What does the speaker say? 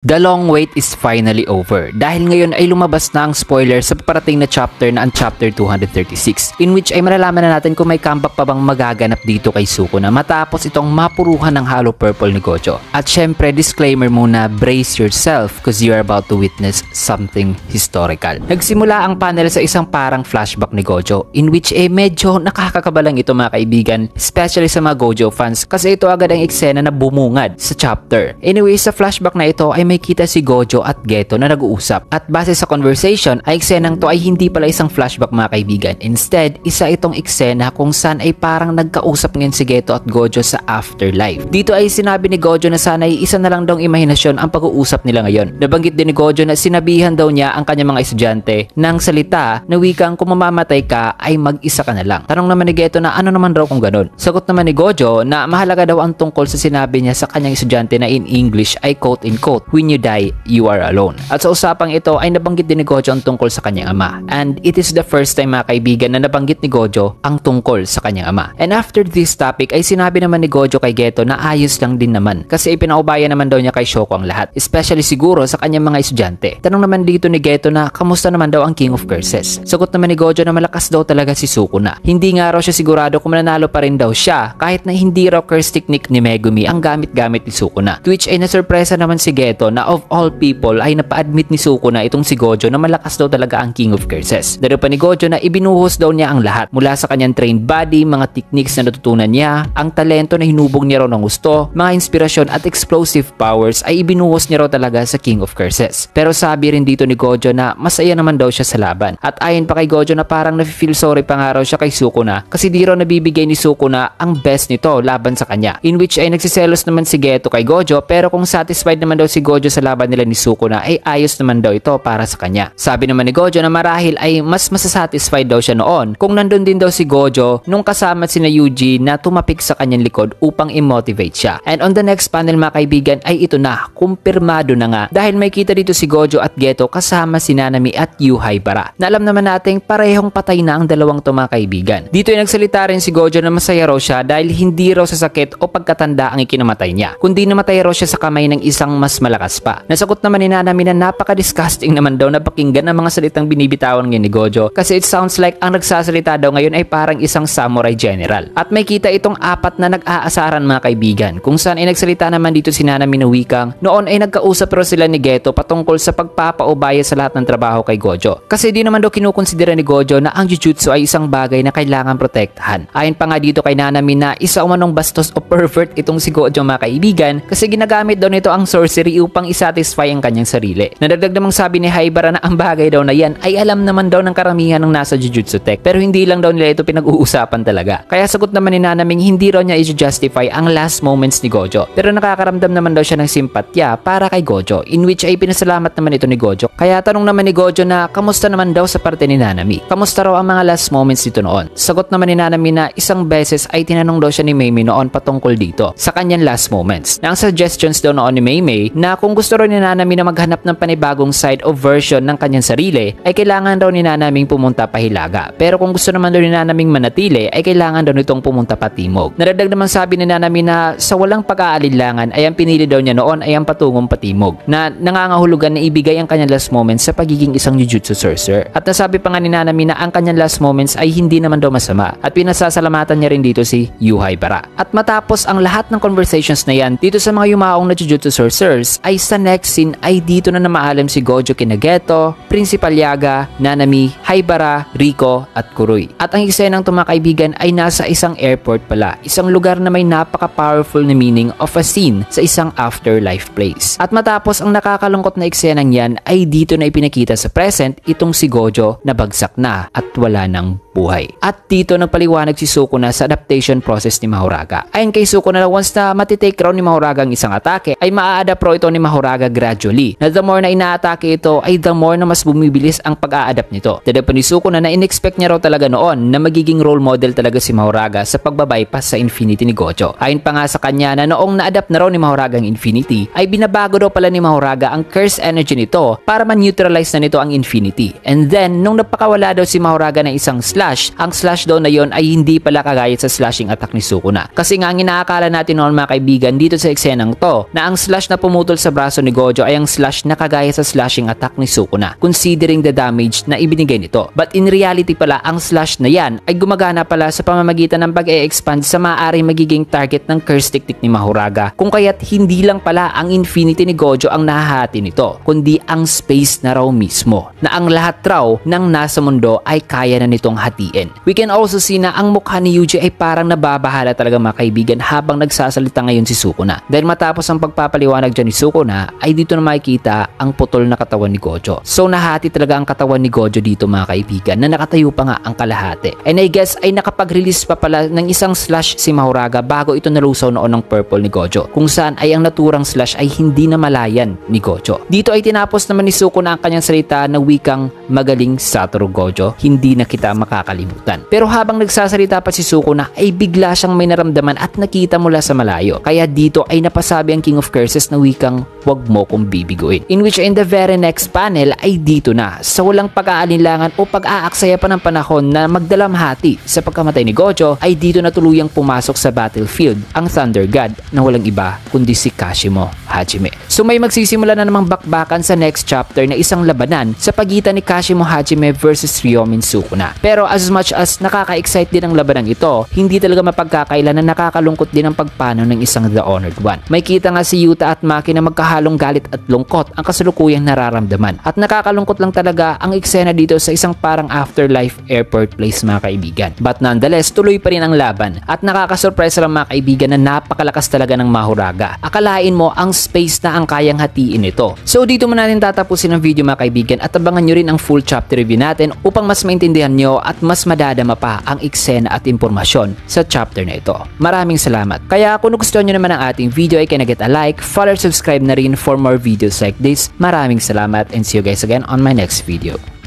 The long wait is finally over dahil ngayon ay lumabas na ang spoiler sa paparating na chapter na ang chapter 236 in which ay malalaman na natin kung may comeback pa bang magaganap dito kay Sukuna matapos itong mapuruhan ng Hollow Purple ni Gojo. At syempre disclaimer muna, brace yourself because you are about to witness something historical. Nagsimula ang panel sa isang parang flashback ni Gojo in which medyo nakakakabalang ito mga kaibigan, especially sa mga Gojo fans kasi ito agad ang eksena na bumungad sa chapter. Anyway, sa flashback na ito ay may kita si Gojo at Geto na nag-uusap. At base sa conversation ay eksenang to ay hindi pala isang flashback mga kaibigan. Instead, isa itong eksena kung saan ay parang nagkausap ngayon si Geto at Gojo sa afterlife. Dito ay sinabi ni Gojo na sana ay isa na lang daw imahinasyon ang pag-uusap nila ngayon. Nabanggit din ni Gojo na sinabihan daw niya ang kanyang mga estudyante ng salita na wikang kung mamamatay ka ay mag-isa ka na lang. Tanong naman ni Geto na ano naman daw kung ganun. Sagot naman ni Gojo na mahalaga daw ang tungkol sa sinabi niya sa kanyang estudyante na in English ay quote-unquote, when you die, you are alone. At sa usapang ito ay nabanggit din ni Gojo ang tungkol sa kanyang ama. And it is the first time mga kaibigan na nabanggit ni Gojo ang tungkol sa kanyang ama. And after this topic ay sinabi naman ni Gojo kay Geto na ayos lang din naman kasi ipinaubaya naman daw niya kay Shoko ang lahat. Especially siguro sa kanyang mga estudyante. Tanong naman dito ni Geto na kamusta naman daw ang King of Curses. Sagot naman ni Gojo na malakas daw talaga si Sukuna. Hindi nga raw siya sigurado kung mananalo pa rin daw siya kahit na hindi raw curse technique ni Megumi ang gamit-gamit ni Sukuna. To which ay nasurpresa naman si Geto na of all people ay napa-admit ni Sukuna itong si Gojo na malakas daw talaga ang King of Curses. Dahil pa ni Gojo na ibinuhos daw niya ang lahat mula sa kanyang trained body, mga techniques na natutunan niya, ang talento na hinubog niya raw ng gusto, mga inspirasyon at explosive powers ay ibinuhos niya raw talaga sa King of Curses. Pero sabi rin dito ni Gojo na masaya naman daw siya sa laban. At ayon pa kay Gojo na parang nafe-feel sorry pa nga raw siya kay Sukuna kasi di raw nabibigay ni Sukuna ang best nito laban sa kanya. In which ay nagsiselos naman si Geto kay Gojo pero kung satisfied naman daw si Gojo sa laban nila ni Sukuna ay ayos naman daw ito para sa kanya. Sabi naman ni Gojo na marahil ay mas masasatisfied daw siya noon kung nandun din daw si Gojo nung kasama sina Yuji na tumapik sa kanyang likod upang i-motivate siya. And on the next panel mga kaibigan ay ito na, kumpirmado na nga dahil may kita dito si Gojo at Geto kasama si Nanami at Yu Haibara. Na alam naman nating parehong patay na ang dalawang to mga kaibigan. Dito ay nagsalita rin si Gojo na masaya raw siya dahil hindi raw sa sakit o pagkatanda ang ikinamatay niya, kundi namatay raw siya sa kamay ng isang mas malakas pa. Nasagot naman ni Nanami na napaka-disgusting naman daw na pakinggan ang mga salitang binibitawan ngayon ni Gojo kasi it sounds like ang nagsasalita daw ngayon ay parang isang samurai general. At may kita itong apat na nag-aasaran mga kaibigan kung saan ay nagsalita naman dito si Nanami na wikang noon ay nagkausap raw sila ni Geto patungkol sa pagpapaubaya sa lahat ng trabaho kay Gojo. Kasi di naman daw kinukonsidera ni Gojo na ang jujutsu ay isang bagay na kailangan protektahan. Ayon pa nga dito kay Nanami na isa umanong bastos o pervert itong si Gojo mga kaibigan kasi ginagamit daw nito ang sorcery upang isatisfy ang kanyang sarili. Nadagdag namang sabi ni Haibara na ang bagay daw na yan ay alam naman daw ng karamihan ng nasa Jujutsu Tech pero hindi lang daw nila ito pinag-uusapan talaga. Kaya sagot naman ni Nanaming hindi raw niya i-justify ang last moments ni Gojo pero nakakaramdam naman daw siya ng simpatya para kay Gojo in which ay pinasalamat naman ito ni Gojo. Kaya tanong naman ni Gojo na kamusta naman daw sa parte ni Nanami. Kamusta raw ang mga last moments dito noon? Sagot naman ni Nanami na isang beses ay tinanong daw siya ni Meimei noon patungkol dito sa kanyang last moments. Na ang suggestions daw noon ni Meimei na kung gusto raw ni Nanami na maghanap ng panibagong side o version ng kanyang sarili ay kailangan daw ni Nanaming pumunta pa Hilaga. Pero kung gusto naman daw ni Nanaming manatili ay kailangan daw nitong pumunta pa Timog. Nadagdag naman sabi ni Nanami na sa walang pag-aalinlangan ay ang pinili daw niya noon ay ang patungong patimog na nangangahulugan na ibigay ang kanyang last moments sa pagiging isang jujutsu sorcerer. At nasabi pa nga ni Nanami na ang kanyang last moments ay hindi naman daw masama at pinasasalamatan niya rin dito si Yu Haibara. At matapos ang lahat ng conversations na yan dito sa mga yumaong na jujutsu sorcerers ay sa next scene ay dito na namaalam si Gojo kina Geto, Principal Yaga, Nanami, Haibara, Riko at Kuroi. At ang eksenang to mga kaibigan ay nasa isang airport pala, isang lugar na may napaka-powerful na meaning of a scene sa isang afterlife place. At matapos ang nakakalungkot na eksenang yan ay dito na ipinakita sa present itong si Gojo na bagsak na at wala ng buhay. At dito nagpaliwanag si Sukuna sa adaptation process ni Mahoraga. Ayon kay Sukuna na once na matitake raw ni Mahoraga ang isang atake ay maa-adapt raw ito ni Mahoraga gradually. Na the more na ina-atake ito ay the more na mas bumibilis ang pag-a-adapt nito. Dahil pa ni Sukuna na in-expect niya raw talaga noon na magiging role model talaga si Mahoraga sa pagbabypass sa Infinity ni Gojo. Ayon pa nga sa kanya na noong na-adapt na raw ni Mahoraga ang Infinity ay binabago daw pala ni Mahoraga ang curse energy nito para ma-neutralize na nito ang Infinity. And then nung napakawala daw si Mahoraga ng isang slash, ang slash daw na yon ay hindi pala kagaya sa slashing attack ni Sukuna. Kasi nga ang inaakala natin noon mga kaibigan dito sa eksenang to na ang slash na pumutol sa sa braso ni Gojo ay ang slash na kagaya sa slashing attack ni Sukuna, considering the damage na ibinigay nito. But in reality pala, ang slash na yan ay gumagana pala sa pamamagitan ng pag-e-expand sa maaaring magiging target ng curse technique ni Mahoraga, kung kaya't hindi lang pala ang infinity ni Gojo ang nahahati nito, kundi ang space na raw mismo, na ang lahat raw ng nasa mundo ay kaya na nitong hatiin. We can also see na ang mukha ni Yuji ay parang nababahala talaga mga kaibigan habang nagsasalita ngayon si Sukuna. Dahil matapos ang pagpapaliwanag dyan ni Sukuna ay dito na makikita ang putol na katawan ni Gojo. So nahati talaga ang katawan ni Gojo dito mga kaibigan, na nakatayo pa nga ang kalahati. And I guess ay nakapag-release pa pala ng isang slash si Mahoraga bago ito nalusaw noon ng purple ni Gojo, kung saan ay ang naturang slash ay hindi na malayan ni Gojo. Dito ay tinapos naman ni Sukuna ang kanyang salita na wikang magaling Satoru Gojo, hindi na kita makakalimutan. Pero habang nagsasalita pa si Sukuna ay bigla siyang may naramdaman at nakita mula sa malayo. Kaya dito ay napasabi ang King of Curses na wikang wag mo kong bibiguin. In which in the very next panel ay dito na sa walang pag-aalinlangan o pag-aaksaya pa ng panahon na magdalamhati sa pagkamatay ni Gojo ay dito na tuluyang pumasok sa battlefield ang Thunder God na walang iba kundi si Kashimo Hajime. So may magsisimula na namang bakbakan sa next chapter na isang labanan sa pagitan ni Kashimo Hajime versus Ryomin Sukuna. Pero as much as nakaka-excite din ang labanang ito, hindi talaga mapagkakailan na nakakalungkot din ang pagpanaw ng isang The Honored One. May kita nga si Yuta at Maki na magkahalong galit at lungkot ang kasalukuyang nararamdaman. At nakakalungkot lang talaga ang eksena dito sa isang parang afterlife airport place mga kaibigan. But nonetheless, tuloy pa rin ang laban at nakakasurpresa lang mga kaibigan na napakalakas talaga ng Mahoraga. Akalain mo ang space na ang kayang hatiin ito. So dito mo natin tatapusin ang video mga kaibigan at abangan nyo rin ang full chapter review natin upang mas maintindihan nyo at mas madadama pa ang eksena at impormasyon sa chapter na ito. Maraming salamat. Kaya kung gusto nyo naman ang ating video ay can get a like, follow, subscribe na rin for more videos like this. Maraming salamat and see you guys again on my next video.